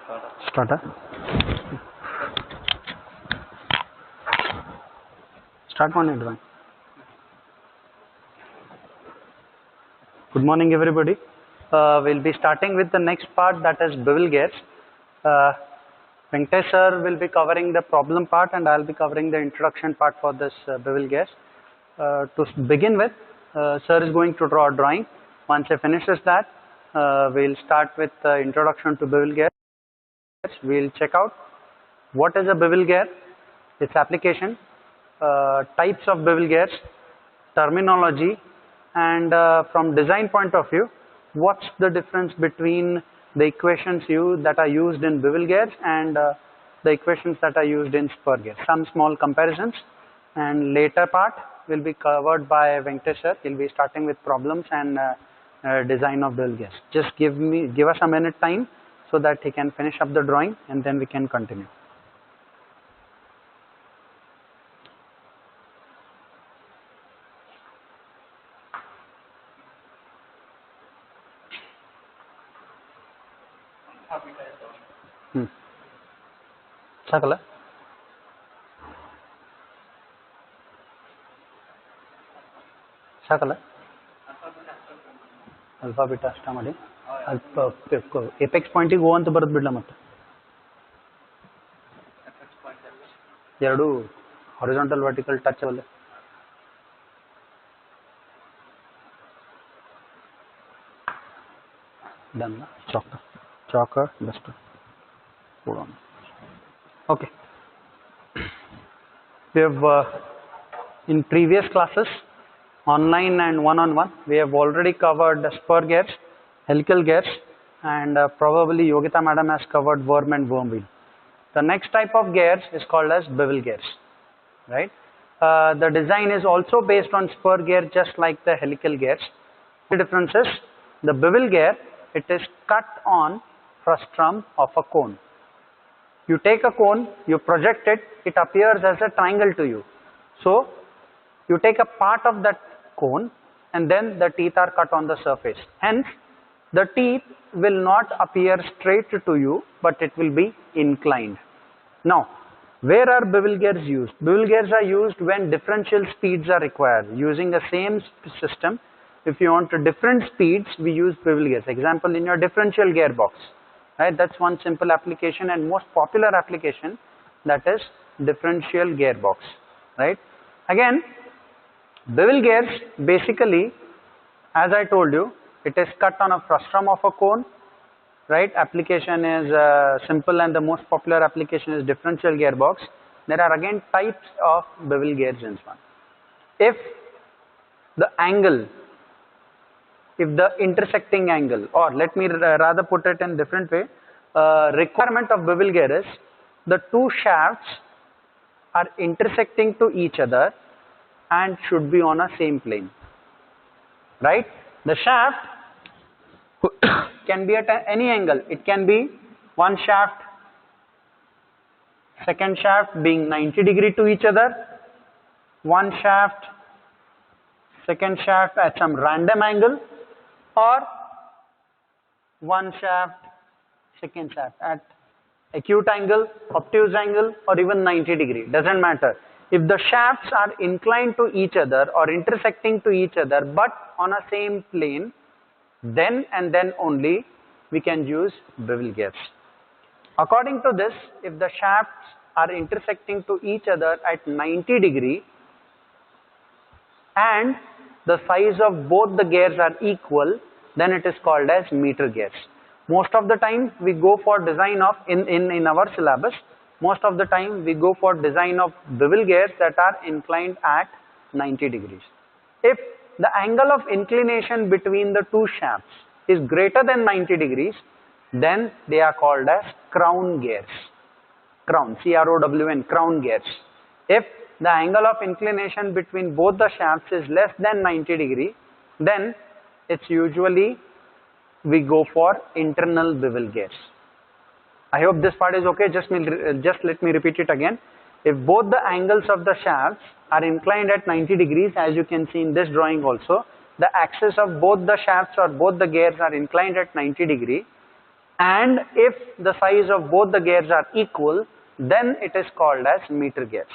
Start. Start one drawing. Good morning, everybody. We'll be starting with the next part, that is bevel gears. Venkatesh sir will be covering the problem part, and I'll be covering the introduction part for this bevel gears. To begin with, sir is going to draw a drawing. Once he finishes that, we'll start with the introduction to bevel gears. We'll check out what is a bevel gear, its application, types of bevel gears, terminology, and from design point of view, what's the difference between the equations that are used in bevel gears and the equations that are used in spur gears. Some small comparisons, and later part will be covered by Venkatesh sir. He'll be starting with problems and design of bevel gears. Just give us a minute time so that he can finish up the drawing, and then we can continue. Sakala. Sakala. Alpha beta asta ಮಾಡಿ apex point ಗೆ ಅಂತ ಬರೆದು ಬಿಡಲ ಮತ್ತೆ ಎರಡು horizontal vertical touch ಅವಲ್ಲ done chalker duster hold on. Okay, we have in previous classes, online and one-on-one, we have already covered the spur gears, helical gears, and probably Yogita madam has covered worm and worm wheel. The next type of gears is called as bevel gears, right? The design is also based on spur gear, just like the helical gears. The difference is the bevel gear, it is cut on frustrum of a cone. You take a cone, you project it, it appears as a triangle to you. So you take a part of that cone and then the teeth are cut on the surface. Hence, the teeth will not appear straight to you, but it will be inclined. Now, where are bevel gears used? Bevel gears are used when differential speeds are required. Using the same system, if you want different speeds, we use bevel gears. Example, in your differential gearbox. Right, that's one simple application and most popular application, that is differential gearbox. Right. Again, bevel gears basically, as I told you, it is cut on a frustrum of a cone. Right. Application is simple, and the most popular application is differential gearbox. There are again types of bevel gears in this one. If the angle, if the intersecting angle, or let me rather put it in different way, requirement of bevel gear is the two shafts are intersecting to each other and should be on a same plane. Right? The shaft can be at any angle. It can be one shaft, second shaft being 90 degree to each other, one shaft, second shaft at some random angle, or one shaft, second shaft at acute angle, obtuse angle, or even 90 degree, doesn't matter. If the shafts are inclined to each other or intersecting to each other but on a same plane, then and then only we can use bevel gears. According to this, if the shafts are intersecting to each other at 90 degree and the size of both the gears are equal, then it is called as meter gears. Most of the time we go for design of, in our syllabus, most of the time we go for design of bevel gears that are inclined at 90 degrees. If the angle of inclination between the two shafts is greater than 90 degrees, then they are called as crown gears. Crown, C-R-O-W-N, crown gears. If the angle of inclination between both the shafts is less than 90 degree, then it's usually we go for internal bevel gears. I hope this part is okay. Just let me repeat it again. If both the angles of the shafts are inclined at 90 degrees, as you can see in this drawing also, the axis of both the shafts or both the gears are inclined at 90 degree, and if the size of both the gears are equal, then it is called as meter gears.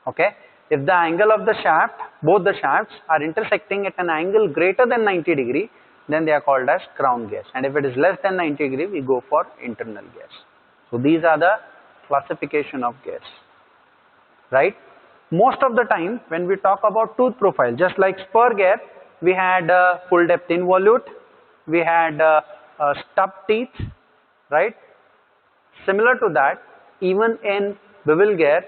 Okay, if the angle of the shaft, both the shafts are intersecting at an angle greater than 90 degree, then they are called as crown gears, and if it is less than 90 degree, we go for internal gears. So these are the classification of gears, right? Most of the time when we talk about tooth profile, just like spur gear, we had full depth involute, we had stub teeth, right? Similar to that, even in bevel gear,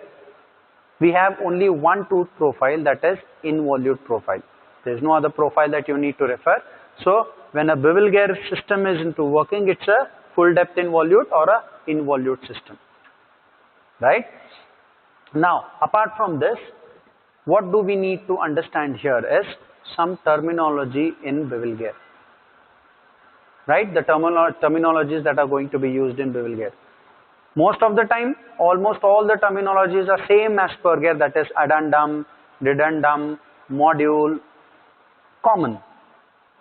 we have only one tooth profile, that is involute profile. There is no other profile that you need to refer. So when a bevel gear system is into working, it's a full depth involute or a involute system, right? Now apart from this, what do we need to understand here is some terminology in bevel gear, right? The terminologies that are going to be used in bevel gear. Most of the time, almost all the terminologies are same as spur gear, that is addendum, dedendum, module, common.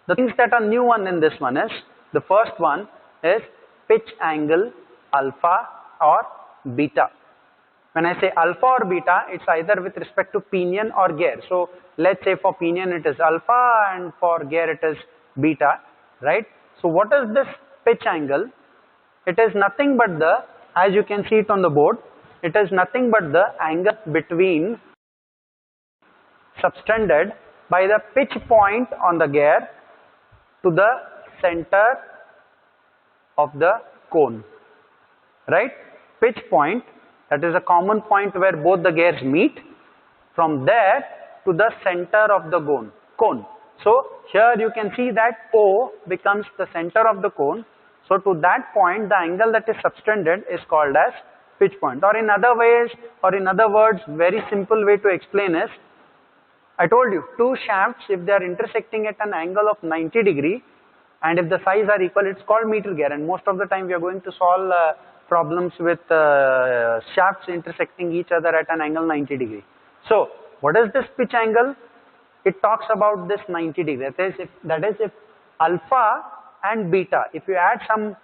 The things that are new one in this one is, the first one is pitch angle alpha or beta. When I say alpha or beta, it's either with respect to pinion or gear. So let's say for pinion it is alpha and for gear it is beta, right? So what is this pitch angle? It is nothing but the, as you can see it on the board, it is nothing but the angle between subtended by the pitch point on the gear to the center of the cone, right? Pitch point, that is a common point where both the gears meet, from there to the center of the cone. So here you can see that O becomes the center of the cone. So to that point, the angle that is subtended is called as pitch point. Or in other ways, or in other words, very simple way to explain is, I told you, two shafts, if they are intersecting at an angle of 90 degree, and if the size are equal, it's called meter gear. And most of the time we are going to solve problems with shafts intersecting each other at an angle 90 degree. So what is this pitch angle? It talks about this 90 degree. That is if alpha and beta, if you add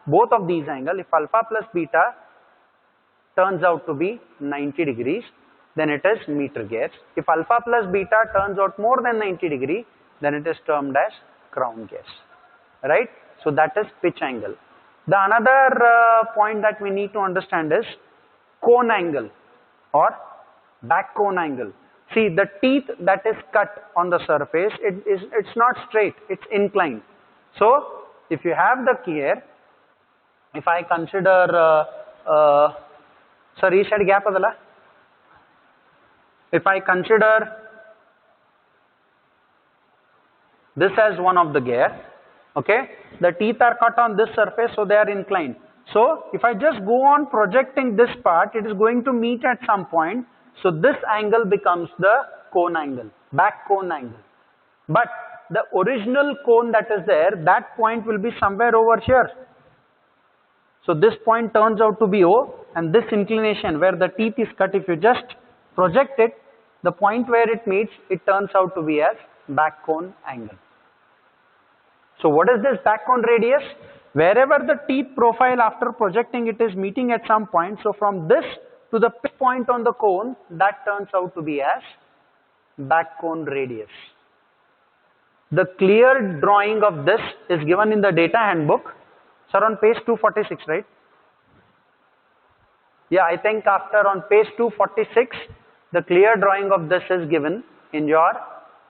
both of these angles, if alpha plus beta turns out to be 90 degrees, then it is meter gears. If alpha plus beta turns out more than 90 degree, then it is termed as crown gears, right? So that is pitch angle. The another point that we need to understand is cone angle or back cone angle. See, the teeth that is cut on the surface, it's not straight, it's inclined. So if you have the gear, if I consider, if I consider this as one of the gear, okay, the teeth are cut on this surface, so they are inclined. So if I just go on projecting this part, it is going to meet at some point. So this angle becomes the cone angle, back cone angle. But the original cone that is there, that point will be somewhere over here. So this point turns out to be O, and this inclination where the teeth is cut, if you just project it, the point where it meets, it turns out to be as back cone angle. So what is this back cone radius? Wherever the teeth profile after projecting it is meeting at some point, so from this to the point on the cone, that turns out to be as back cone radius. The clear drawing of this is given in the data handbook. Sir, on page 246, right? Yeah, I think after on page 246, the clear drawing of this is given in your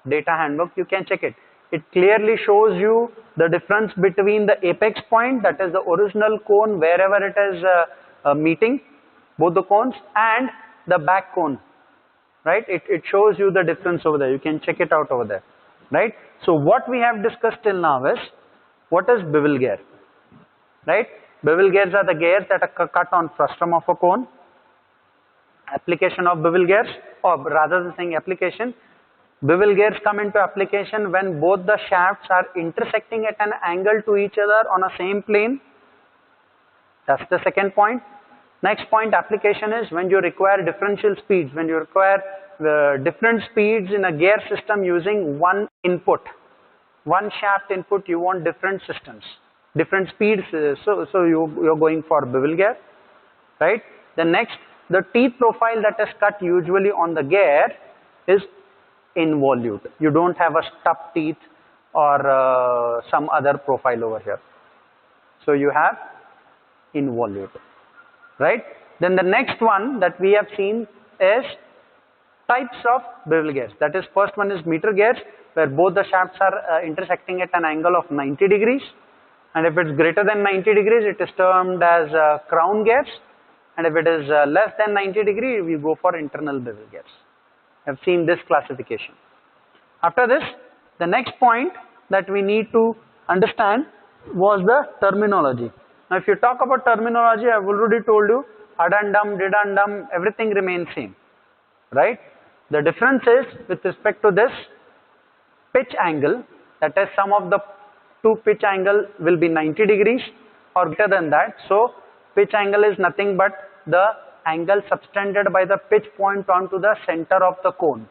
data handbook. You can check it. It clearly shows you the difference between the apex point, that is the original cone, wherever it is meeting, both the cones, and the back cone, right? It shows you the difference over there. You can check it out over there, right? So what we have discussed till now is, what is bevel gear, right? Bevel gears are the gears that are cut on frustum of a cone. Application of bevel gears, or rather than saying application, bevel gears come into application when both the shafts are intersecting at an angle to each other on a same plane. That's the second point. Next point, application is when you require differential speeds, when you require different speeds in a gear system using one input, one shaft input, you want different systems, different speeds. So you're going for bevel gear, right? The next, the teeth profile that is cut usually on the gear is involute. You don't have a stub teeth or some other profile over here. So you have involute, right? Then the next one that we have seen is types of bevel gears. That is, first one is meter gears, where both the shafts are intersecting at an angle of 90 degrees. And if it's greater than 90 degrees, it is termed as crown gears. And if it is less than 90 degrees, we go for internal bevel gears. I have seen this classification. After this, the next point that we need to understand was the terminology. Now, if you talk about terminology, I have already told you, addendum, dedendum, everything remains same, right? The difference is with respect to this pitch angle, that is, sum of the two pitch angle will be 90 degrees or greater than that. So pitch angle is nothing but the angle subtended by the pitch point onto the center of the cone,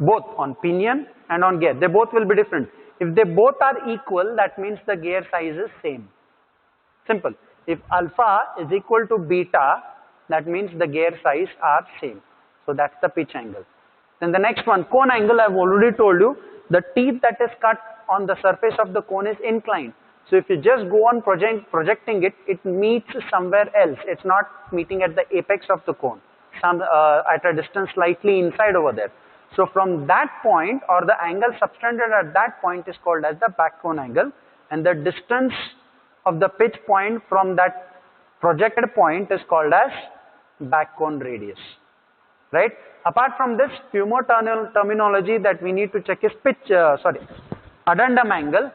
both on pinion and on gear. They both will be different. If they both are equal, that means the gear size is same. Simple. If alpha is equal to beta, that means the gear size are same. So that's the pitch angle. Then the next one, cone angle, I have already told you, the teeth that is cut on the surface of the cone is inclined. So if you just go on projecting it, it meets somewhere else. It's not meeting at the apex of the cone, at a distance slightly inside over there. So from that point, or the angle subtended at that point, is called as the back cone angle, and the distance of the pitch point from that projected point is called as back cone radius, right? Apart from this, few more terminology that we need to check is addendum angle.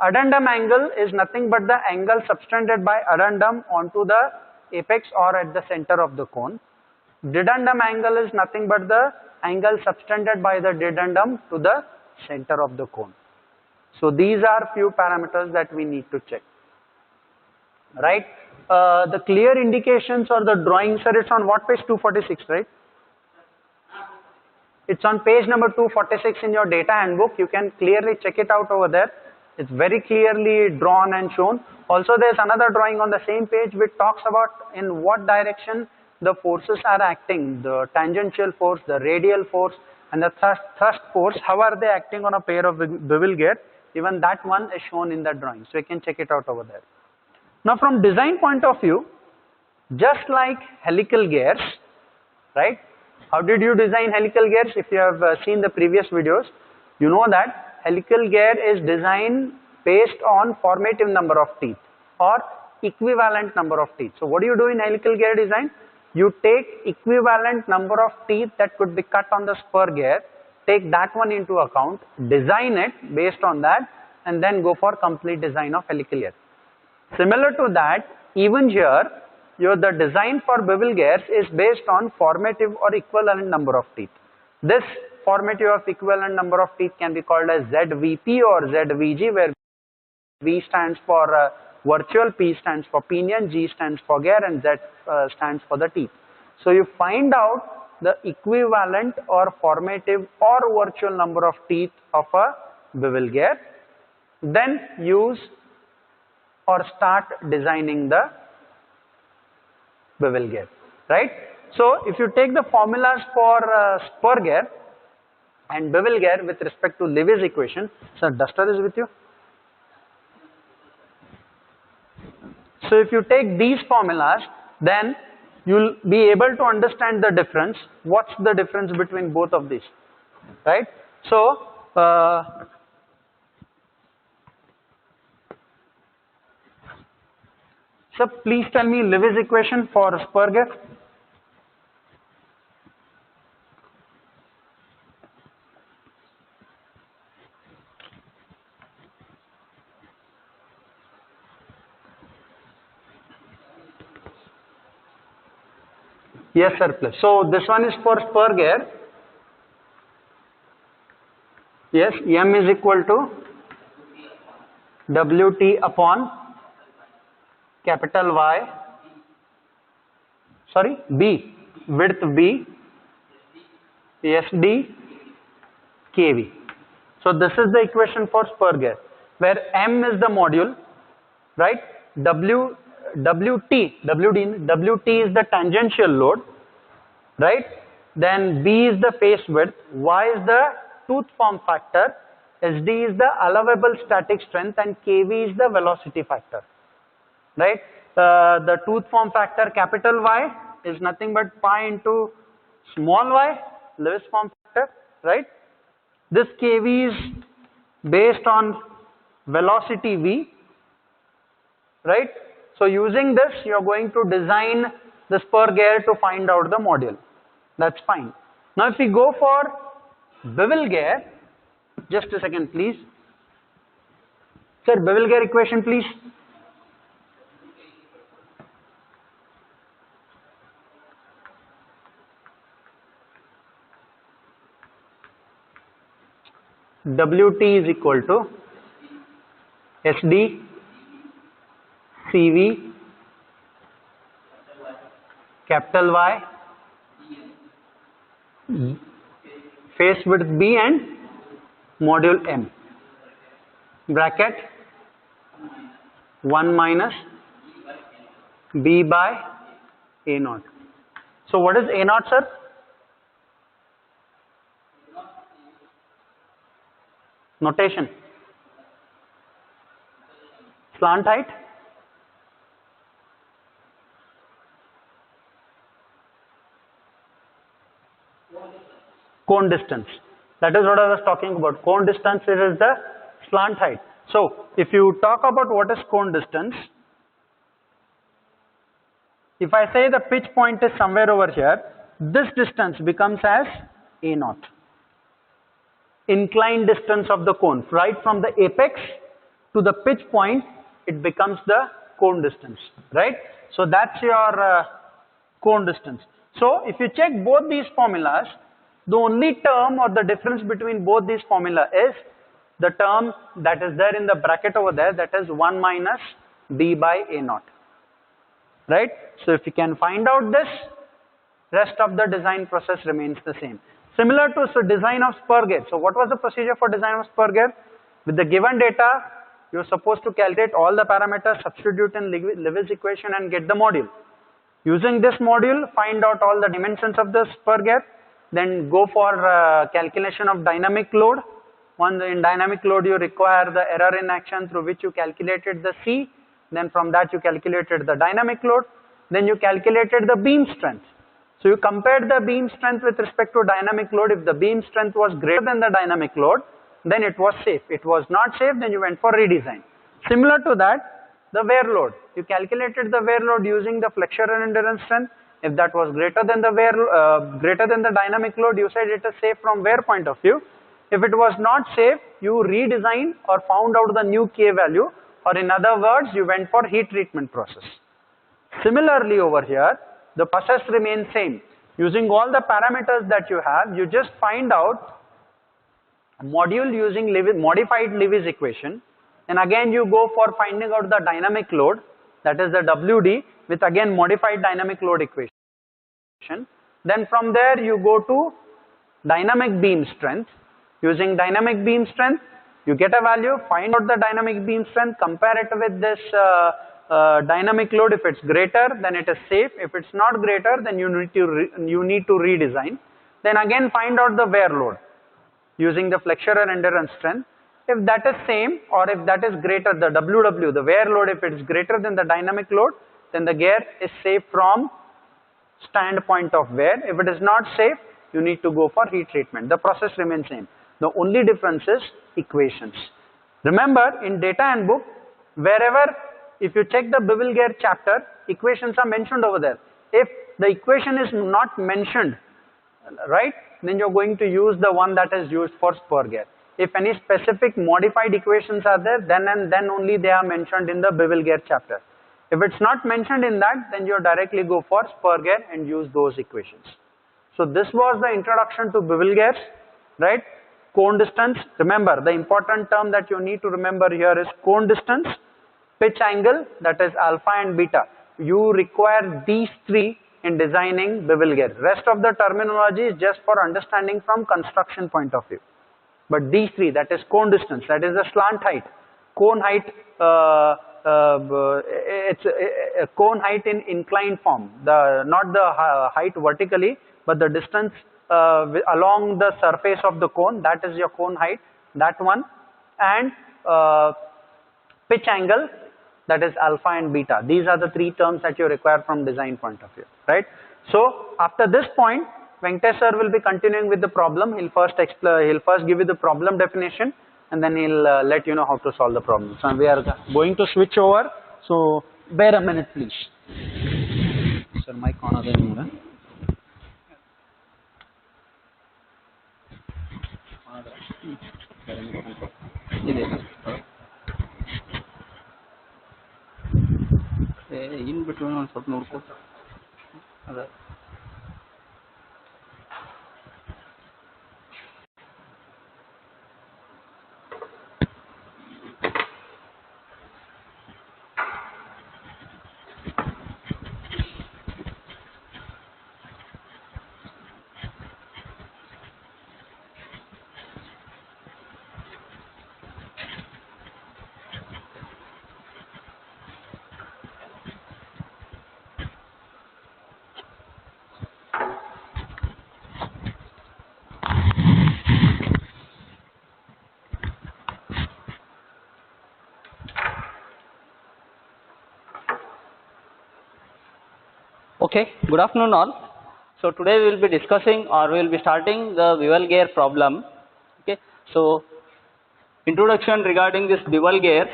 Addendum angle is nothing but the angle subtended by addendum onto the apex or at the center of the cone. Dedendum angle is nothing but the angle subtended by the dedendum to the center of the cone. So these are few parameters that we need to check, right? The clear indications or the drawings, sir, it's on what page? 246, right? It's on page number 246 in your data handbook. You can clearly check it out over there. It's very clearly drawn and shown. Also, there's another drawing on the same page which talks about in what direction the forces are acting, the tangential force, the radial force, and the thrust force. How are they acting on a pair of bevel gear? Even that one is shown in the drawing, so you can check it out over there. Now, from design point of view, just like helical gears, right? How did you design helical gears? If you have seen the previous videos, you know that helical gear is designed based on formative number of teeth or equivalent number of teeth. So what do you do in helical gear design? You take equivalent number of teeth that could be cut on the spur gear, take that one into account, design it based on that, and then go for complete design of helical gear. Similar to that, even here, the design for bevel gears is based on formative or equivalent number of teeth. This formative of equivalent number of teeth can be called as ZVP or ZVG, where V stands for virtual, P stands for pinion, G stands for gear, and Z stands for the teeth. So you find out the equivalent or formative or virtual number of teeth of a bevel gear, then use or start designing the bevel gear, right? So if you take the formulas for spur gear and bevel gear with respect to Lewis equation, so duster is with you. So if you take these formulas, then you'll be able to understand the difference. What's the difference between both of these, right? So please tell me Lewis equation for spur gear. Yes, sir, please. So this one is for spur gear. Yes, M is equal to WT upon capital Y, sorry, B, width B, SD, KV. So this is the equation for spur gear. where M is the module, right? WT is the tangential load, right? Then B is the face width, Y is the tooth form factor, SD is the allowable static strength, and KV is the velocity factor, right? The tooth form factor capital Y is nothing but pi into small y, Lewis form factor, right? This KV is based on velocity V, right? So using this, you are going to design the spur gear to find out the module. That's fine. Now if we go for bevel gear, just a second please. Sir, bevel gear equation please. WT is equal to SD CV capital Y face width B and module M bracket 1 minus B by A naught. So what is A naught, sir? Notation. Slant height. Cone distance. That is what I was talking about. Cone distance is the slant height. So if you talk about what is cone distance, if I say the pitch point is somewhere over here, this distance becomes as A naught. Inclined distance of the cone, right from the apex to the pitch point, it becomes the cone distance, right? So that's your cone distance. So if you check both these formulas, the only term or the difference between both these formula is the term that is there in the bracket over there, that is 1 minus B by A naught, right? So if you can find out this, rest of the design process remains the same. Similar to design of spur gear. So what was the procedure for design of spur gear? With the given data, you're supposed to calculate all the parameters, substitute in Lewis equation and get the module. Using this module, find out all the dimensions of the spur gear, then go for calculation of dynamic load. Once in dynamic load, you require the error in action through which you calculated the C. Then from that you calculated the dynamic load. Then you calculated the beam strength. So you compared the beam strength with respect to dynamic load. If the beam strength was greater than the dynamic load, then it was safe. It was not safe, then you went for redesign. Similar to that, the wear load. You calculated the wear load using the flexure and endurance strength. If that was greater than the dynamic load, you said it is safe from wear point of view. If it was not safe, you redesigned or found out the new K value, or in other words, you went for heat treatment process. Similarly over here, the process remains same. Using all the parameters that you have, you just find out module using modified Lewis equation, and again you go for finding out the dynamic load, that is the WD, with again modified dynamic load equation. Then from there you go to dynamic beam strength. Using dynamic beam strength, you get a value, find out the dynamic beam strength, compare it with this dynamic load. If it's greater, then it is safe. If it's not greater, then you need to redesign. Then again find out the wear load using the flexure and endurance strength. If that is same, or if that is greater, the WW, the wear load, if it is greater than the dynamic load, then the gear is safe from standpoint of wear. If it is not safe, you need to go for heat treatment. The process remains same. The only difference is equations. Remember, in data and book, wherever, if you check the bevel gear chapter, equations are mentioned over there. If the equation is not mentioned, right, then you're going to use the one that is used for spur gear. If any specific modified equations are there, then and then only they are mentioned in the bevel gear chapter. If it's not mentioned in that, then you directly go for spur gear and use those equations. So this was the introduction to bevel gears, right? Cone distance. Remember, the important term that you need to remember here is cone distance, pitch angle, that is alpha and beta. You require these three in designing bevel gear. Rest of the terminology is just for understanding from construction point of view. But these three, that is cone distance, that is the slant height, cone height, it's a cone height in inclined form, not the height vertically, but the distance along the surface of the cone, that is your cone height, that one. And pitch angle, that is alpha and beta. These are the three terms that you require from design point of view, right? So after this point, Venkatesh sir will be continuing with the problem. He'll first give you the problem definition, and then he'll let you know how to solve the problem. So we are going to switch over. So bear a minute, please. Sir, mic on again. In between on ಸ್ವಲ್ಪ ನೋಡ್ಕೋ ಅದ Okay, good afternoon all. So today we will be discussing, or we will be starting the bevel gear problem. Okay, so introduction regarding this bevel gear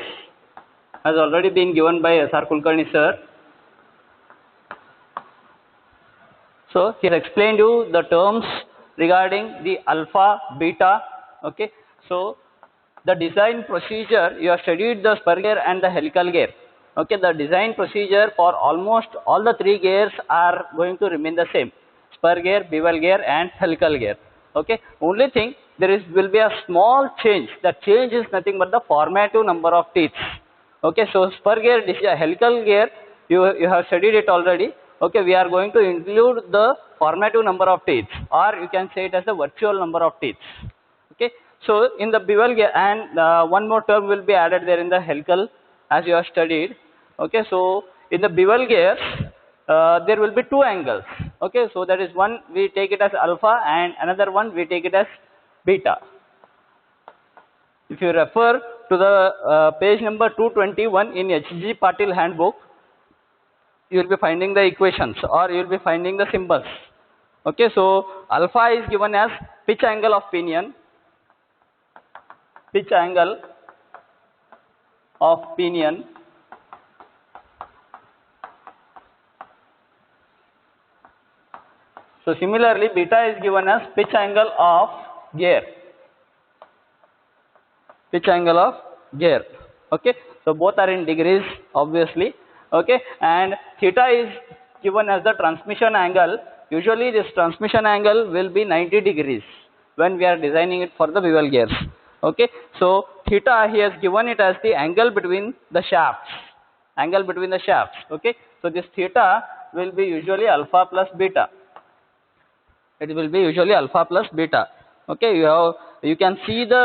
has already been given by S.R. Kulkarni sir. So he has explained you the terms regarding the alpha, beta. Okay, so the design procedure, you have studied the spur gear and the helical gear. Okay, the design procedure for almost all the three gears are going to remain the same: spur gear, bevel gear and helical gear. Okay, only thing will be a small change. The change is nothing but the formative number of teeth. Okay, so spur gear, helical gear, you have studied it already. Okay, we are going to include the formative number of teeth, or you can say it as the virtual number of teeth. Okay, so in the bevel gear, and one more term will be added there in the helical, as you have studied. Okay, so in the bevel gears there will be two angles. Okay, so that is one we take it as alpha and another one we take it as beta. If you refer to the page number 221 in H.G. Patil handbook, you will be finding the equations, or you will be finding the symbols. Okay, so alpha is given as pitch angle of pinion, pitch angle of pinion. So similarly, beta is given as pitch angle of gear, pitch angle of gear. Okay, so both are in degrees obviously. Okay, and theta is given as the transmission angle. Usually this transmission angle will be 90 degrees when we are designing it for the bevel gears. Okay, so theta, he has given it as the angle between the shafts, angle between the shafts. Okay, so this theta will be usually alpha plus beta. It will be usually alpha plus beta. Okay, you can see the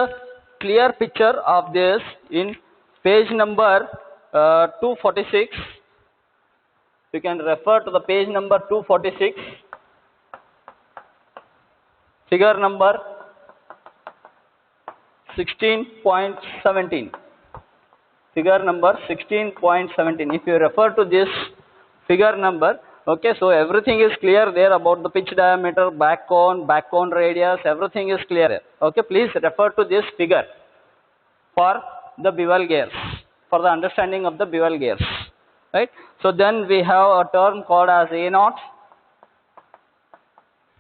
clear picture of this in page number 246. You can refer to the page number 246, figure number 16.17, figure number 16.17. If you refer to this figure number, okay, so everything is clear there about the pitch diameter, back cone radius, everything is clear. Okay, please refer to this figure for the bevel gears, for the understanding of the bevel gears, right? So then we have a term called as A naught.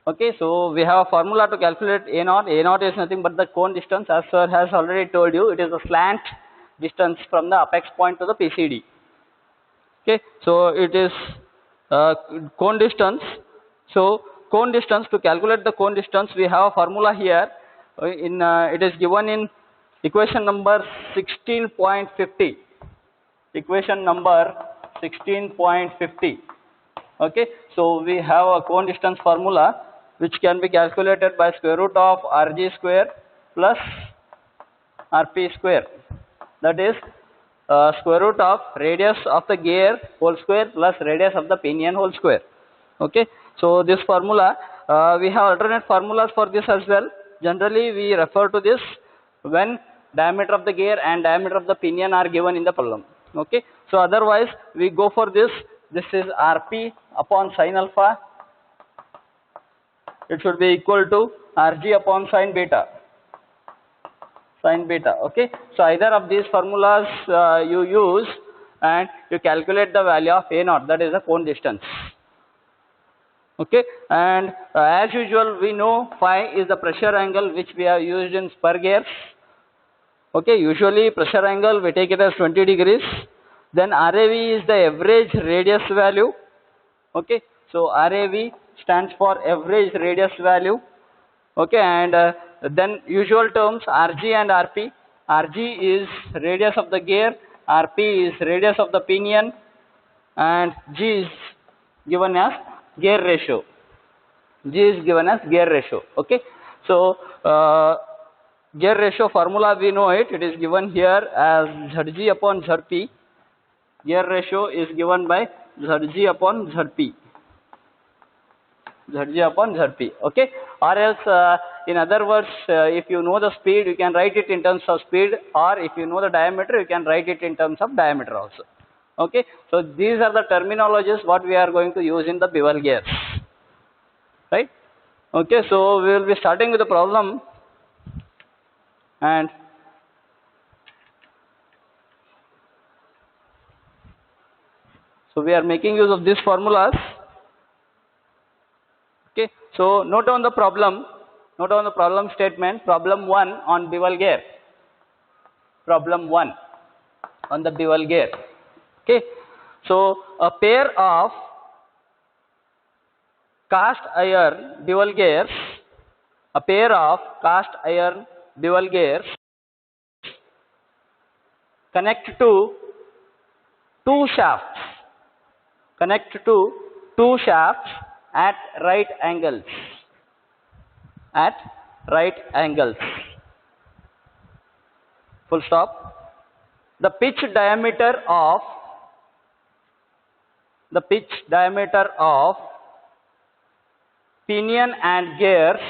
Okay, so we have a formula to calculate A naught. A naught is nothing but the cone distance, as sir has already told you. It is the slant distance from the apex point to the PCD. Okay, so it is cone distance. So cone distance, to calculate the cone distance, we have a formula here. It is given in equation number 16.50. Equation number 16.50. Okay, so we have a cone distance formula which can be calculated by square root of Rg square plus Rp square. that is square root of radius of the gear whole square plus radius of the pinion whole square. Okay, so this formula, we have alternate formulas for this as well. Generally we refer to this when diameter of the gear and diameter of the pinion are given in the problem. Okay, so otherwise we go for this. This is Rp upon sin alpha. It should be equal to Rg upon sin beta. Sin beta. Okay, so either of these formulas you use and you calculate the value of A0, that is the cone distance. Okay, and as usual we know phi is the pressure angle which we have used in spur gears. Okay, usually pressure angle we take it as 20 degrees. Then RAV is the average radius value. Okay, so RAV stands for average radius value. Okay, and then usual terms Rg and Rp. Rg is radius of the gear, Rp is radius of the pinion, and G is given as gear ratio. G is given as gear ratio. Okay, so gear ratio formula we know it. It is given here as Zg upon Zp. Gear ratio is given by Zg upon Zp. Zg upon Zp. Okay, or else in other words, if you know the speed, you can write it in terms of speed, or if you know the diameter, you can write it in terms of diameter also. Okay, so these are the terminologies what we are going to use in the bevel gears, right? Okay, so we will be starting with the problem, and so we are making use of these formulas. Okay, so note down the problem. Note down the problem statement. Problem 1 on bevel gear. Problem 1 on the bevel gear. Okay, so a pair of cast iron bevel gears, a pair of cast iron bevel gears connect to two shafts. Connect to two shafts at right angles. At right angles. Full stop. The pitch diameter of pinion and gears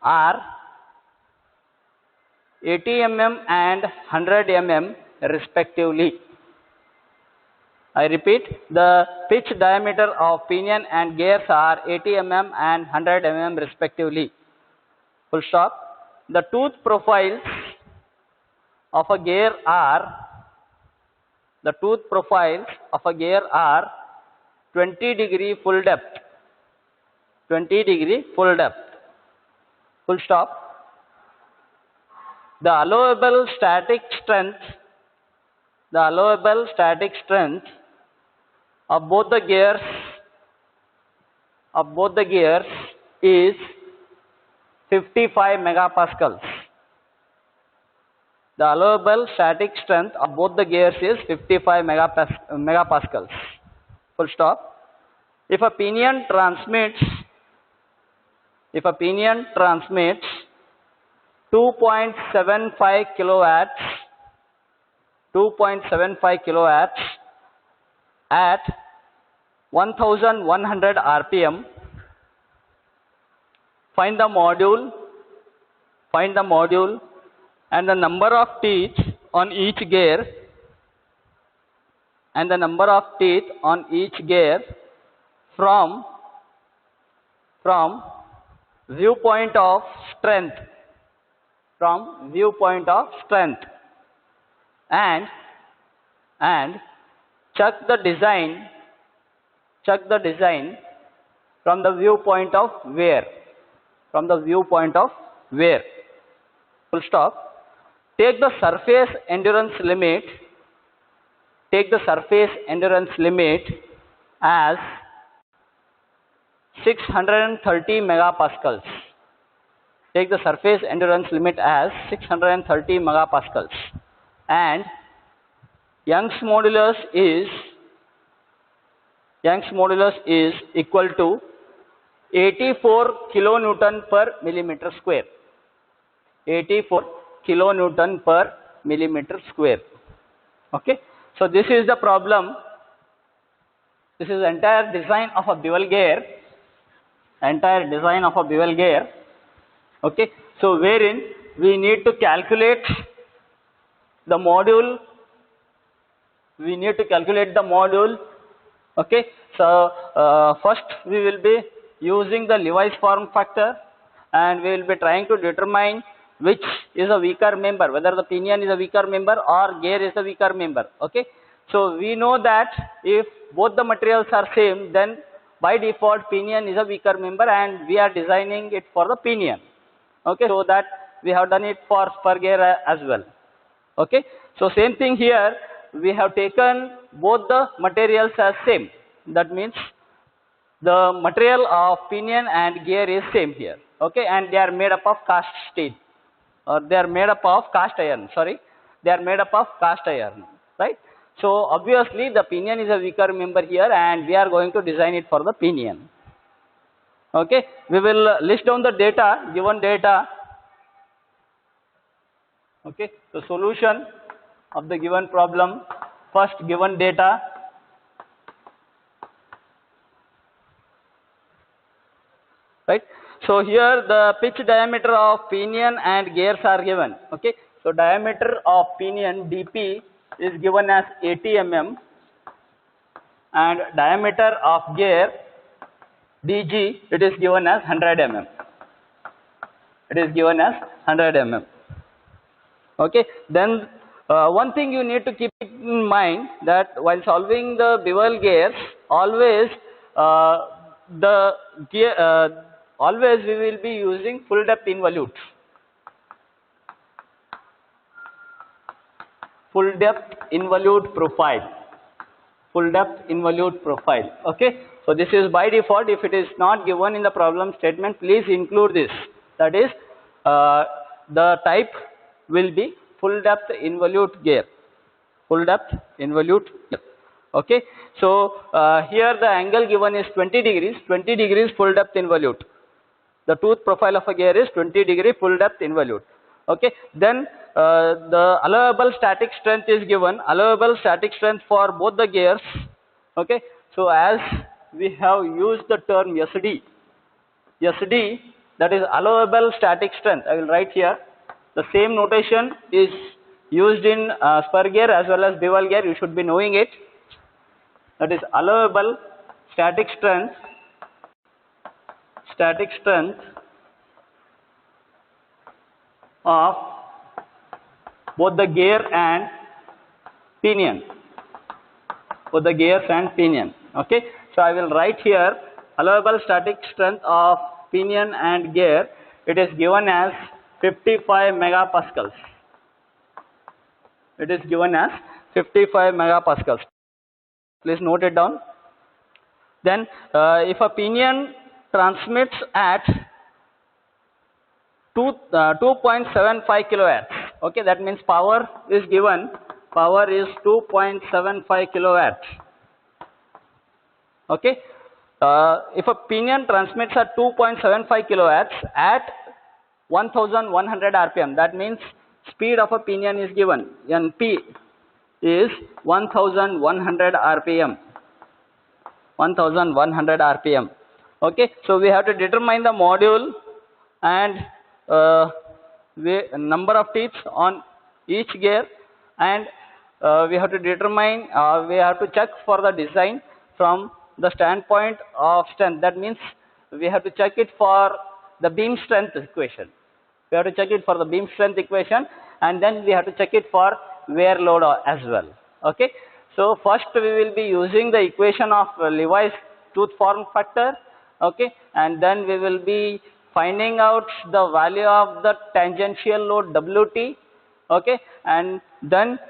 are 80 mm and 100 mm respectively. I repeat, the pitch diameter of pinion and gears are 80 mm and 100 mm respectively. Full stop. The tooth profiles of a gear are 20 degree full depth. 20 degree full depth. Full stop. The allowable static strength of both the gears is 55 megapascals. The allowable static strength of both the gears is 55 megapascals. Full stop. If a pinion transmits 2.75 kilowatts at 1100 rpm, find the module and the number of teeth on each gear from viewpoint of strength, and check the design from the viewpoint of wear. Full stop. Take the surface endurance limit as 630 megapascals. Take the surface endurance limit as 630 megapascals, and Young's modulus is equal to 84 kilonewton per millimeter square. 84 kilonewton per millimeter square. Okay, so this is the problem. This is entire design of a bevel gear. Entire design of a bevel gear. Okay, so wherein we need to calculate the module. We need to calculate the module. Okay, so first we will be using the Levi's form factor, and we will be trying to determine which is a weaker member, whether the pinion is a weaker member or gear is a weaker member. Okay, so we know that if both the materials are same, then by default pinion is a weaker member, and we are designing it for the pinion. Okay, so that we have done it for spur gear as well. Okay, so same thing here, we have taken both the materials as same. That means the material of pinion and gear is same here. Okay, and they are made up of cast steel, or they are made up of cast iron. Sorry, they are made up of cast iron, right? So obviously the pinion is a weaker member here, and we are going to design it for the pinion. Okay, we will list down the data, given data. Okay, the solution of the given problem. First, given data. Right. So here the pitch diameter of pinion and gears are given. Okay, so diameter of pinion dp is given as 80 mm, and diameter of gear dg, it is given as 100 mm. It is given as 100 mm. Okay, then one thing you need to keep in mind, that while solving the bevel gears, always always we will be using full depth involute. Full depth involute profile. Full depth involute profile. Okay, so this is by default. If it is not given in the problem statement, please include this. That is, the type will be full depth involute gear. Full depth involute gear. Okay, so here the angle given is 20 degrees. 20 degrees full depth involute. The tooth profile of a gear is 20 degree full depth involute. Okay, then the allowable static strength is given. Allowable static strength for both the gears. Okay, so as we have used the term SD, SD, that is allowable static strength. I will write here. The same notation is used in spur gear as well as bevel gear. You should be knowing it. That is allowable static strength. Static strength of both the gear and pinion. Both the gears and pinion. Okay, so I will write here allowable static strength of pinion and gear. It is given as 55 megapascals. It is given as 55 megapascals. Please note it down. Then if a pinion transmits at 2.75 kilowatts, okay, that means power is given. Power is 2.75 kilowatts. Okay, if a pinion transmits at 2.75 kilowatts at 1100 RPM, that means speed of a pinion is given. NP is 1100 RPM. 1100 RPM. Okay, so we have to determine the module and number of teeth on each gear, and we have to determine, we have to check for the design from the standpoint of strength. That means we have to check it for the beam strength equation. We have to check it for the beam strength equation, and then we have to check it for wear load as well. Okay, so first we will be using the equation of Levi's tooth form factor. Okay, and then we will be finding out the value of the tangential load WT. Okay, and then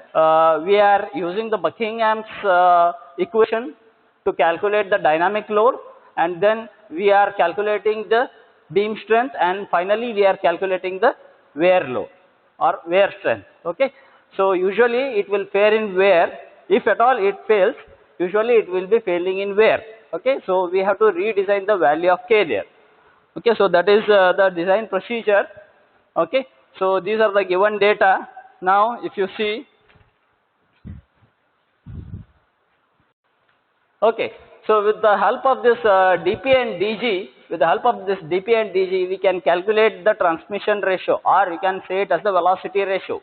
we are using the Buckingham's equation to calculate the dynamic load, and then we are calculating the beam strength, and finally we are calculating the wear load or wear strength. Okay, so usually it will fail in wear. If at all it fails, usually it will be failing in wear. Okay, so we have to redesign the value of K there. Okay, so that is the design procedure. Okay, So these are the given data. Now if you see, okay, so with the help of this dP and dG, we can calculate the transmission ratio, or you can say it as the velocity ratio.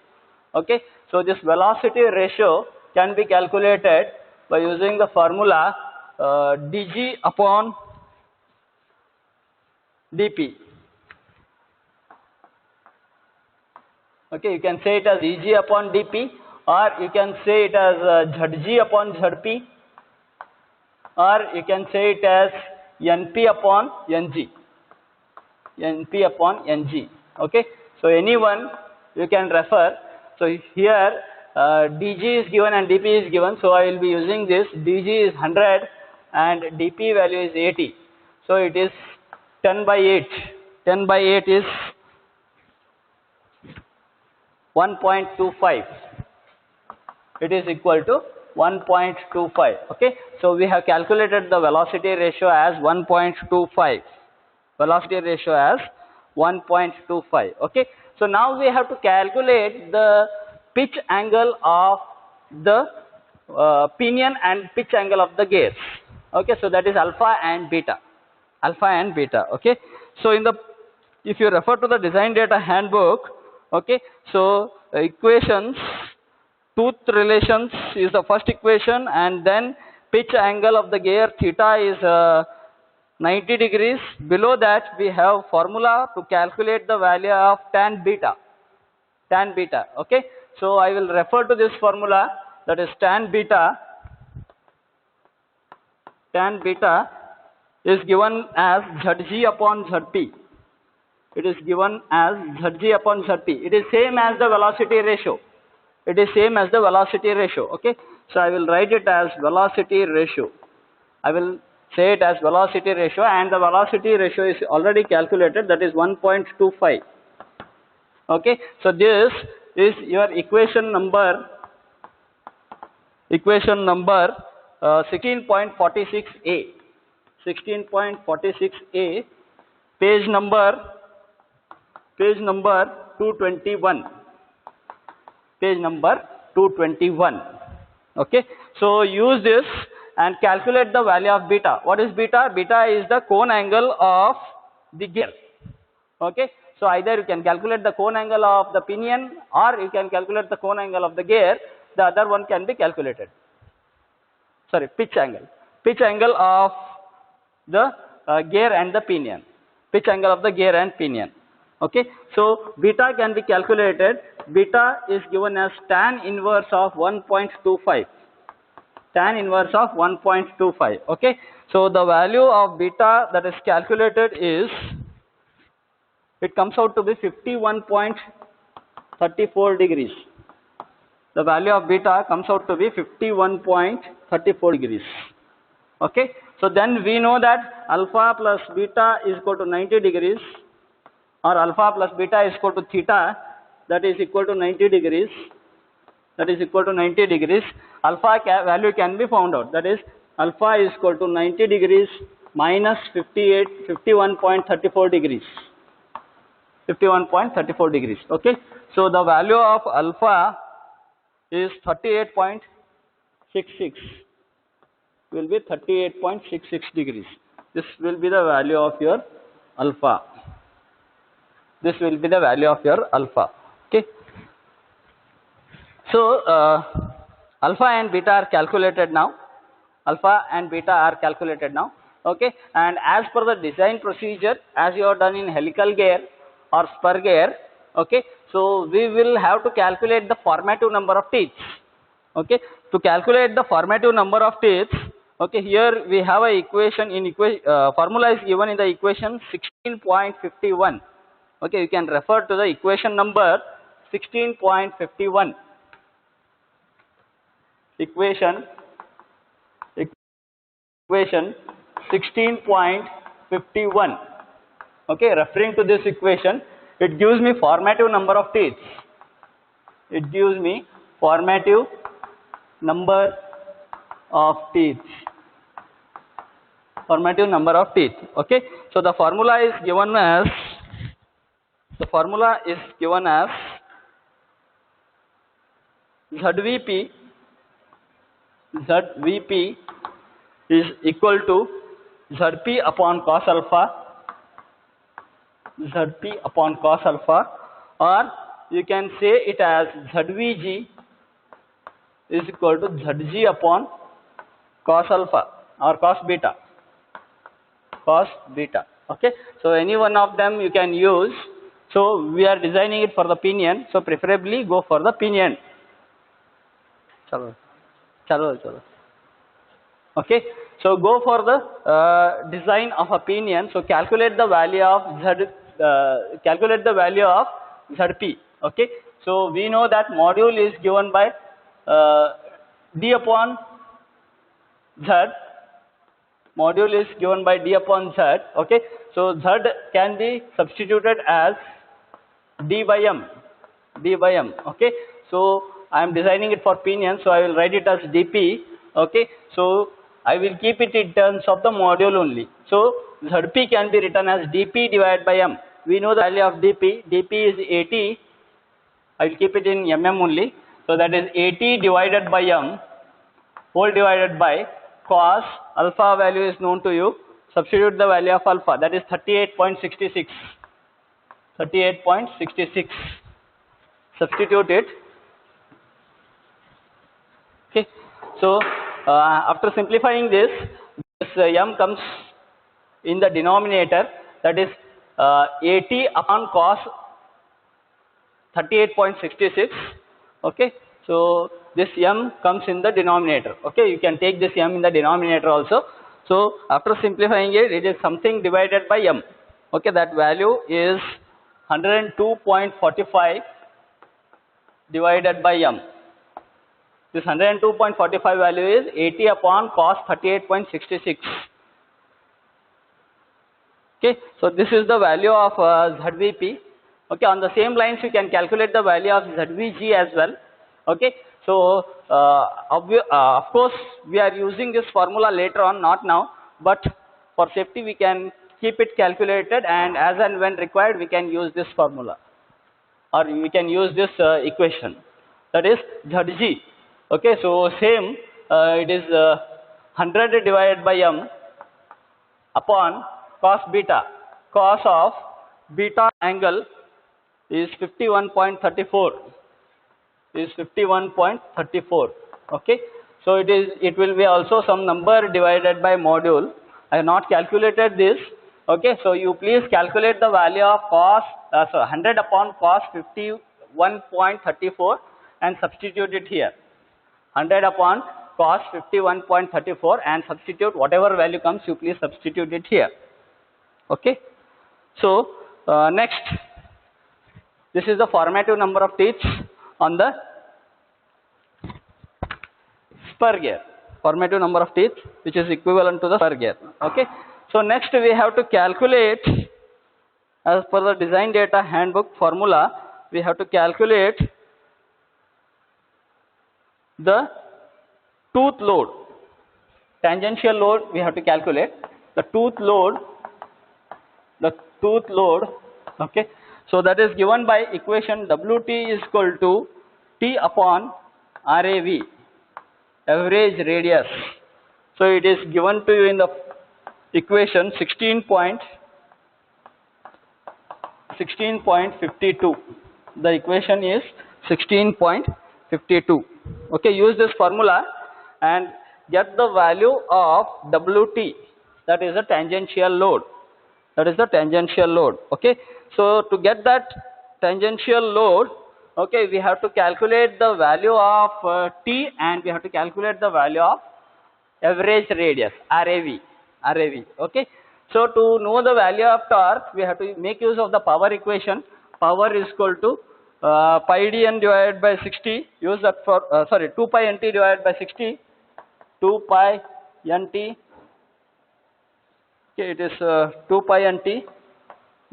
Okay, so this velocity ratio can be calculated by using the formula dG upon dP. Okay, you can say it as dG upon dP, or you can say it as Zg upon Zp, or you can say it as Np upon Ng. Np upon Ng. Okay, so anyone you can refer. So here dG is given and dP is given, so I will be using this. dG is 100 and dP value is 80. So it is 10 by 8. 10 by 8 is 1.25. It is equal to 1.25. Okay, so we have calculated the velocity ratio as 1.25. Velocity ratio as 1.25. Okay, so now we have to calculate the pitch angle of the pinion and pitch angle of the gears. Okay, so that is alpha and beta. Alpha and beta. Okay, so if you refer to the design data handbook, okay, so equations, tooth relations is the first equation, and then pitch angle of the gear theta is 90 degrees. Below that we have formula to calculate the value of tan beta. Tan beta. Okay, so I will refer to this formula, that is tan beta. Tan beta is given as Zg upon Zp. It is given as Zg upon Zp. It is same as the velocity ratio. It is same as the velocity ratio. Okay, so I will write it as velocity ratio. I will say it as velocity ratio, and the velocity ratio is already calculated, that is 1.25. Okay, so this is your equation number 16.46a. 16.46a, page number 221. Page number 221. Okay, so use this and calculate the value of beta. What is beta? Beta is the cone angle of the gear. Okay, so either you can calculate the cone angle of the pinion, or you can calculate the cone angle of the gear. The other one can be calculated. Sorry, pitch angle. Pitch angle of the gear and the pinion. Pitch angle of the gear and pinion. Okay, so beta can be calculated. Beta is given as tan inverse of 1.25. Tan inverse of 1.25. Okay, so the value of beta that is calculated is, it comes out to be 51.34 degrees. The value of beta comes out to be 51.34 degrees. Okay, so then we know that alpha plus beta is equal to 90 degrees, or alpha plus beta is equal to theta, that is equal to 90 degrees. That is equal to 90 degrees. Alpha value can be found out. That is, alpha is equal to 90 degrees minus 51.34 degrees. 51.34 degrees. Okay, so the value of alpha is 38.66. Will be 38.66 degrees. This will be the value of your alpha. This will be the value of your alpha. Okay, so alpha and beta are calculated now. Alpha and beta are calculated now. Okay, and as per the design procedure, as you have done in helical gear or spur gear, okay, so we will have to calculate the formative number of teeth. Okay, to calculate the formative number of teeth, okay, here we have a equation. Formula is given in the equation 16.51. Okay, you can refer to the equation number 16.51. Equation 16.51. Okay, referring to this equation, it gives me formative number of teeth. It gives me formative number of teeth. Formative number of teeth. Okay, so the formula is given as The formula is given as ZVP is equal to Zp upon cos alpha, or you can say it as ZVG is equal to Zg upon cos alpha or cos beta. Okay, so any one of them you can use. So we are designing it for the pinion, so preferably go for the pinion. Chalo. Okay, so go for the design of a pinion. So calculate the value of Zp. Okay, so we know that module is given by d upon z. Module is given by d upon z. Okay, so z can be substituted as d by m. Okay, so I am designing it for pinion, so I will write it as dp. Okay, so I will keep it in terms of the module only. So Zp can be written as dp divided by m. We know the value of dp. Dp is 80. I will keep it in mm only. So that is 80 divided by m whole divided by cos alpha value is known to you. Substitute the value of alpha, that is 38.66. Substitute it. Okay, so after simplifying this m comes in the denominator, that is 80 upon cos 38.66. Okay, so this m comes in the denominator. Okay, you can take this m in the denominator also. So after simplifying it, it is something divided by m. Okay, that value is 102.45 divided by m. This 102.45 value is 80 upon cos 38.66. Okay, so this is the value of ZVP. Okay, on the same lines you can calculate the value of ZVG as well. Okay, so of course we are using this formula later on, not now, but for safety we can keep it calculated, and as and when required we can use this formula, or we can use this equation, that is Zg. Okay, so same it is 100 divided by m upon cos beta. Cos of beta angle is 51.34. Okay, so it will be also some number divided by module. I have not calculated this. Okay, so you please calculate the value of cos 100 upon cos 51.34 and substitute it here. 100 upon cos 51.34 and substitute whatever value comes, you please substitute it here. Okay, so next, this is the formative number of teeth on the spur gear. Formative number of teeth which is equivalent to the spur gear. Okay, so next we have to calculate, as per the design data handbook formula, we have to calculate the tooth load. Tangential load we have to calculate. The tooth load. Okay, so that is given by equation Wt is equal to T upon RAV, average radius. So it is given to you in the equation 16.52. The equation is 16.52. Okay, use this formula and get the value of Wt, that is the tangential load. Okay, so to get that tangential load, okay, we have to calculate the value of T, and we have to calculate the value of average radius, RAV. Okay, so to know the value of torque, we have to make use of the power equation. Power is equal to pi dn divided by 60. Use that for 2 pi nt divided by 60. 2 pi nt. Okay, it is 2 pi nt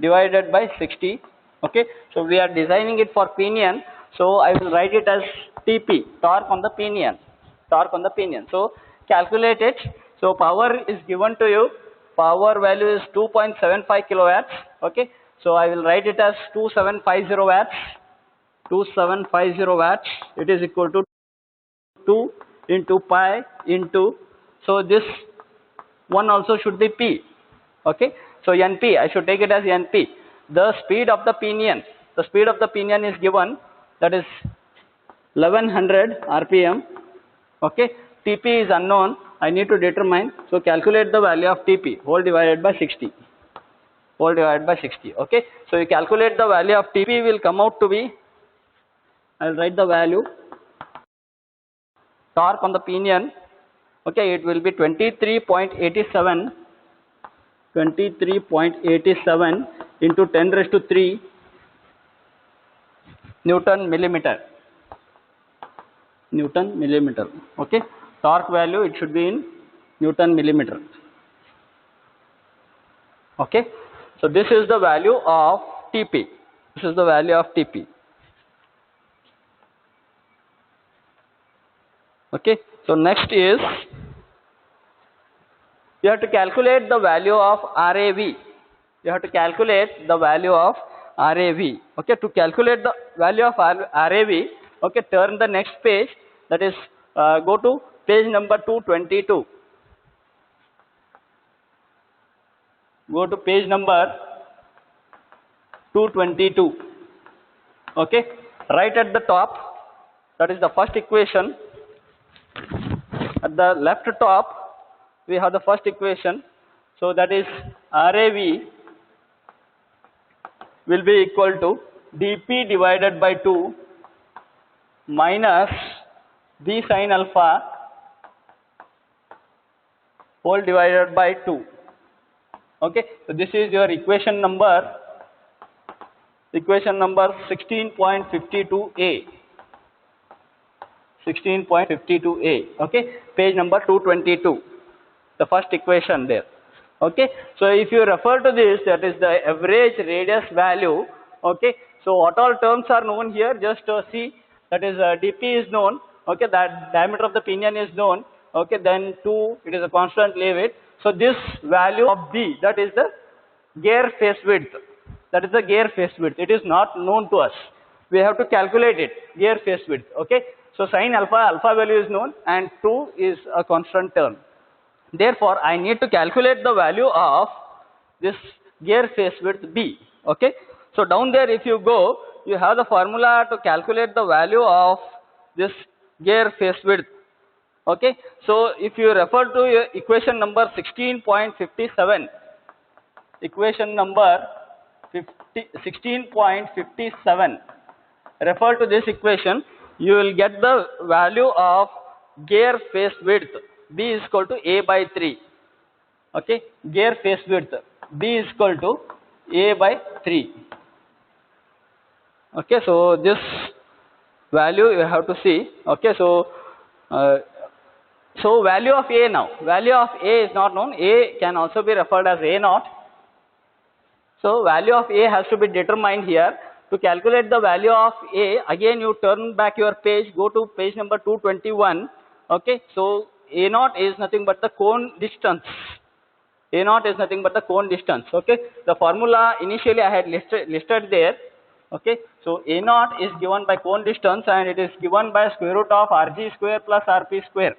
divided by 60. Okay, so we are designing it for pinion, so I will write it as TP, torque on the pinion. So calculate it. So power is given to you. Power value is 2.75 kilowatts. Okay, So I will write it as 2750 watts. 2750 watts. It is equal to 2 into pi into, so this one also should be P. Okay. So NP, I should take it as NP. The speed of the pinion. The speed of the pinion is given, that is 1100 RPM. Okay. TP is unknown. I need to determine. So calculate the value of TP, whole divided by 60. Whole divided by 60. Okay. So you calculate the value of TP will come out to be, I will write the value. Torque on the pinion. Okay. It will be 23.87. 23.87 into 10 raised to 3 Newton millimeter. Newton millimeter. Okay. Torque value, it should be in Newton millimeter. Okay. So this is the value of TP. This is the value of TP. Okay. So next is, you have to calculate the value of RAV. You have to calculate the value of RAV. Okay. To calculate the value of RAV, okay, turn the next page. That is, go to page number 222. Go to page number 222. Okay. Right at the top, that is the first equation. At the left top, we have the first equation. So that is RAV will be equal to dP divided by 2 minus B sin alpha whole divided by 2. Okay. So this is your equation number 16.52a. 16.52a. Okay. Page number 222. The first equation there. Okay. So if you refer to this, that is the average radius value. Okay. So what all terms are known here? Just see, that is dP is known. Okay. That diameter of the pinion is known. Okay. Then 2, it is a constant, leave it. So this value of B, that is the gear face width. That is the gear face width. It is not known to us. We have to calculate it, gear face width. Okay. So sin alpha value is known, and 2 is a constant term. Therefore, I need to calculate the value of this gear face width B. Okay. So down there, if you go, you have the formula to calculate the value of this gear face width. Okay. So if you refer to your equation number 16.57, equation number 16.57, refer to this equation, you will get the value of gear face width. B is equal to A by 3. Okay. Gear face width. B is equal to A by 3. Okay. So this value you have to see. Okay. So, so value of A now. Value of A is not known. A can also be referred as A naught. So value of A has to be determined here. To calculate the value of A, again you turn back your page, go to page number 221. Okay. So A naught is nothing but the cone distance. A naught is nothing but the cone distance. Okay. The formula initially I had listed there. Okay. So A naught is given by cone distance, and it is given by square root of Rg square plus Rp square.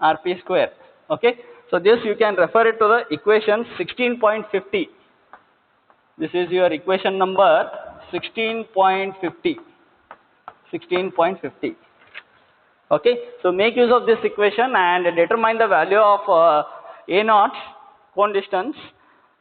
Rp square. Okay. So this you can refer it to the equation 16.50. This is your equation number 16.50. 16.50. Okay. So make use of this equation and determine the value of A naught, cone distance,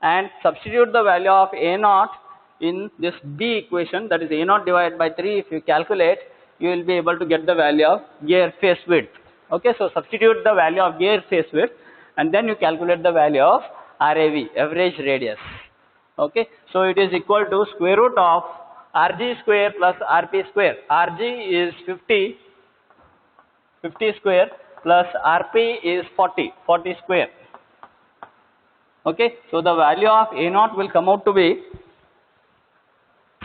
and substitute the value of A naught in this B equation, that is A naught divided by 3. If you calculate, you will be able to get the value of gear face width. Okay. So substitute the value of gear face width, and then you calculate the value of RAV, average radius. Okay. So it is equal to square root of Rg square plus Rp square. Rg is 50 square plus Rp is 40 square. Okay. So the value of A naught will come out to be,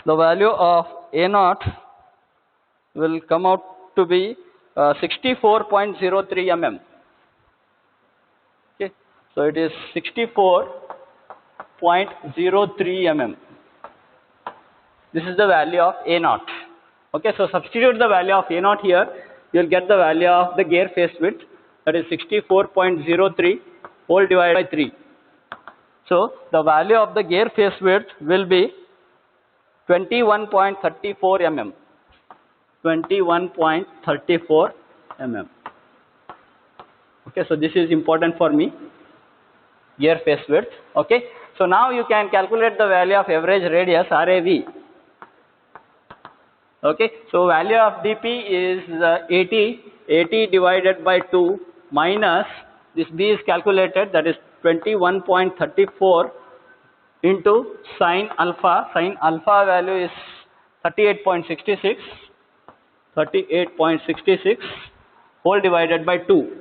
the value of A naught will come out to be 64.03 mm. Okay. So it is 64 0.03 mm. This is the value of A0. Okay, so substitute the value of A0 here. You will get the value of the gear face width, that is 64.03 whole divided by 3. So the value of the gear face width will be 21.34 mm. 21.34 mm. Okay, so this is important for me, gear face width. Okay, so now you can calculate the value of average radius, RAV. Okay, so value of dP is 80 divided by 2 minus this B is calculated, that is 21.34 into sine alpha. Sine alpha value is 38.66 whole divided by 2.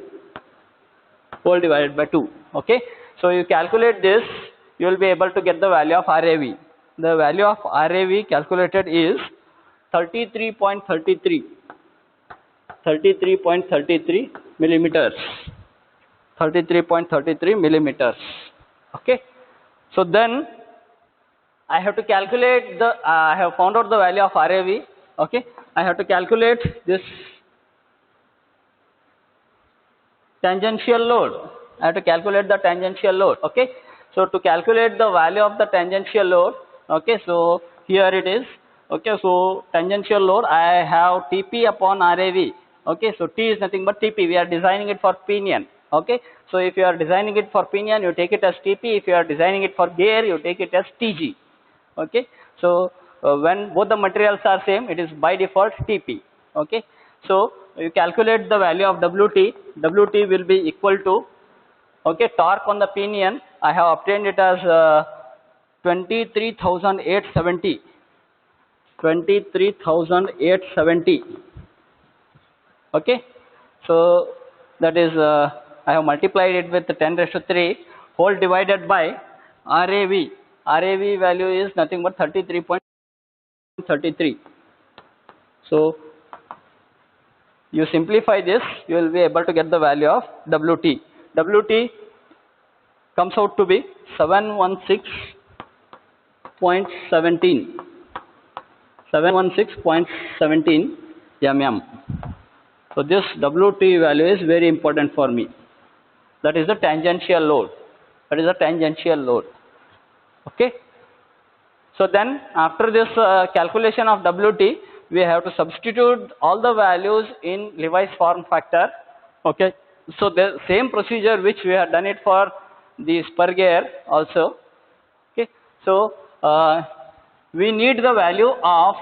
Okay, so you calculate this, you will be able to get the value of RAV. The value of RAV calculated is 33.33 millimeters. 33.33 millimeters. Okay, so then I have to calculate the I have found out the value of RAV. Okay, I have to calculate this tangential load. I have to calculate the tangential load. Okay, so to calculate the value of the tangential load, okay, so here it is. Okay, so tangential load, I have TP upon RAV. Okay, so T is nothing but TP. We are designing it for pinion. Okay, so if you are designing it for pinion, you take it as TP. If you are designing it for gear, you take it as TG. Okay, so when both the materials are same, it is by default TP. Okay, so you calculate the value of WT. WT will be equal to, okay, torque on the pinion. I have obtained it as 23,870. 23,870. Okay, so that is I have multiplied it with 10⁻³ whole divided by RAV. RAV value is nothing but 33.33. So you simplify this, you will be able to get the value of WT. WT comes out to be 716.17. 716.17 mm. So this WT value is very important for me. That is the tangential load. Okay. So then after this calculation of WT, we have to substitute all the values in Levi's form factor. Okay. So the same procedure which we have done it for the spur gear also. Okay. So we need the value of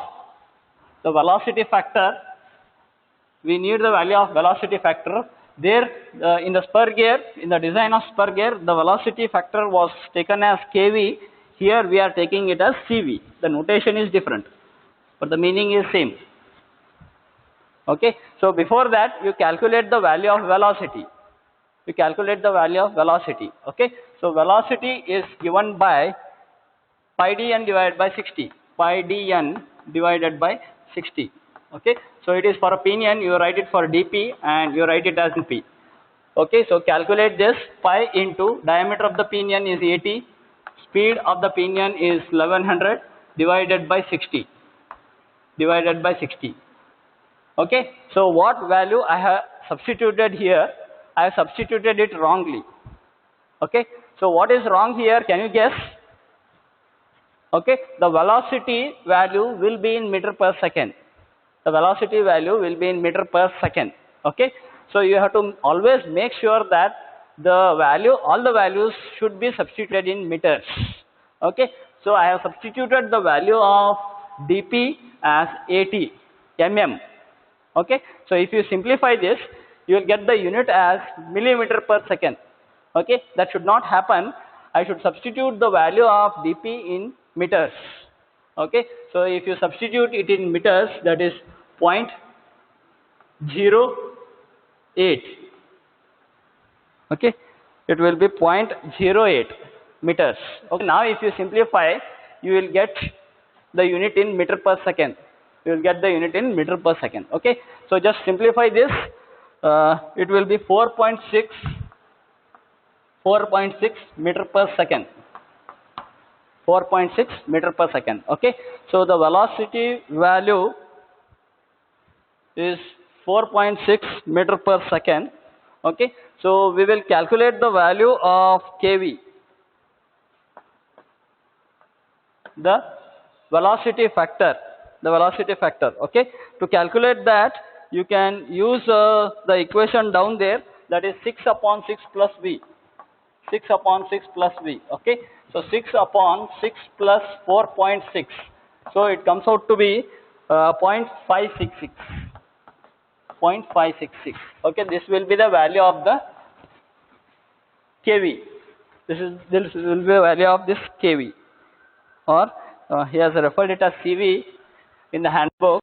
the velocity factor. We need the value of velocity factor. There in the spur gear, in the design of spur gear, the velocity factor was taken as kV. Here we are taking it as CV. The notation is different, but the meaning is same. Okay. So before that, you calculate the value of velocity. Okay. So velocity is given by pi dn divided by 60. Pi dn divided by 60. Okay. So it is for a pinion, you write it for dP and you write it as P. Okay. So calculate this. Pi into diameter of the pinion is 80. Speed of the pinion is 1100 divided by 60. Okay. So what value I have substituted here? I have substituted it wrongly. Okay. So what is wrong here? Can you guess? Okay. The velocity value will be in meter per second. Okay. So you have to always make sure that all the values should be substituted in meters. Okay. So I have substituted the value of dP as 80 mm. Okay. So if you simplify this, you will get the unit as millimeter per second. Okay. That should not happen. I should substitute the value of dP in meters. Okay. So if you substitute it in meters, that is 0.08. Okay. It will be 0.08 meters. Okay. Now if you simplify, you will get the unit in meter per second. Okay. So just simplify this. It will be 4.6 meter per second. 4.6 meter per second. Okay, so the velocity value is 4.6 meter per second. Okay, so we will calculate the value of kV, the velocity factor, okay. To calculate that, you can use the equation down there, that is 6 upon 6 plus V, 6 upon 6 plus V, okay. So 6 upon 6 plus 4.6, so it comes out to be 0.566, 0.566, okay. This will be the value of the kV. This will be the value of this kV, or he has referred it as CV in the handbook.